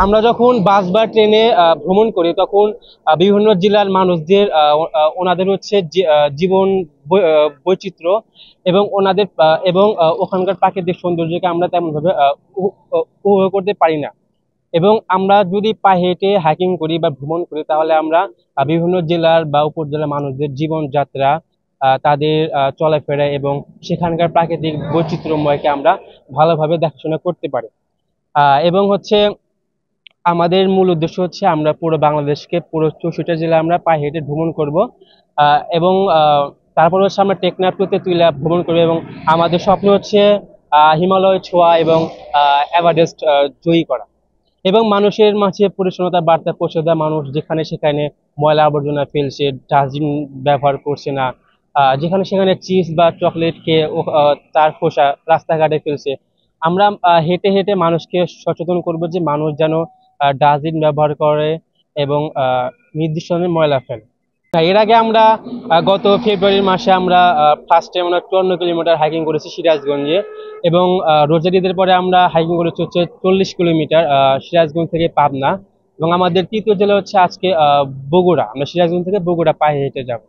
আমরা যখন বাস বা ট্রেনে ভ্রমণ করি তখন বিভিন্ন জেলার মানুষদের ওনাদের হচ্ছে জীবন বৈচিত্র্য এবং ওনাদের ওখানকার প্রাকৃতিক সৌন্দর্যকে আমরা তেমন ভাবে উপভোগ করতে পারি না। এবং আমরা যদি পায়ে হেঁটে হাইকিং করি বা ভ্রমণ করি তাহলে আমরা বিভিন্ন জেলার বা উপজেলার মানুষদের জীবনযাত্রা, তাদের চলাফেরা এবং সেখানকার প্রাকৃতিক বৈচিত্র্যময়কে আমরা ভালোভাবে দেখাশোনা করতে পারি। এবং হচ্ছে আমাদের মূল উদ্দেশ্য হচ্ছে আমরা পুরো বাংলাদেশকে, পুরো 64টা জেলা আমরা পায়ে হেঁটে ভ্রমণ করব। এবং তারপর হচ্ছে আমরা টেকনাফ টু তেঁতুলিয়া ভ্রমণ করবো এবং আমাদের স্বপ্ন হচ্ছে হিমালয় ছোঁয়া এবং এভারেস্ট জয়ী করা এবং মানুষের মাঝে পরিচ্ছন্নতা বার্তা পৌঁছে দেওয়া। মানুষ যেখানে সেখানে ময়লা আবর্জনা ফেলছে, ডাস্টবিন ব্যবহার করছে না, যেখানে সেখানে চিপস বা চকলেট খেয়ে তার খোসা রাস্তাঘাটে ফেলছে। আমরা হেঁটে হেঁটে মানুষকে সচেতন করব যে মানুষ যেন ডাস্টবিন ব্যবহার করে এবং নির্দিষ্ট ধরনের ময়লা ফেলে। এর আগে আমরা গত ফেব্রুয়ারি মাসে আমরা ফার্স্ট টাইম আমরা 54 কিলোমিটার হাইকিং করেছি সিরাজগঞ্জে এবং রোজার ঈদের পরে আমরা হাইকিং করেছি হচ্ছে 40 কিলোমিটার সিরাজগঞ্জ থেকে পাবনা। এবং আমাদের তৃতীয় জেলা হচ্ছে আজকে বগুড়া। আমরা সিরাজগঞ্জ থেকে বগুড়া পায়ে হেঁটে যাব।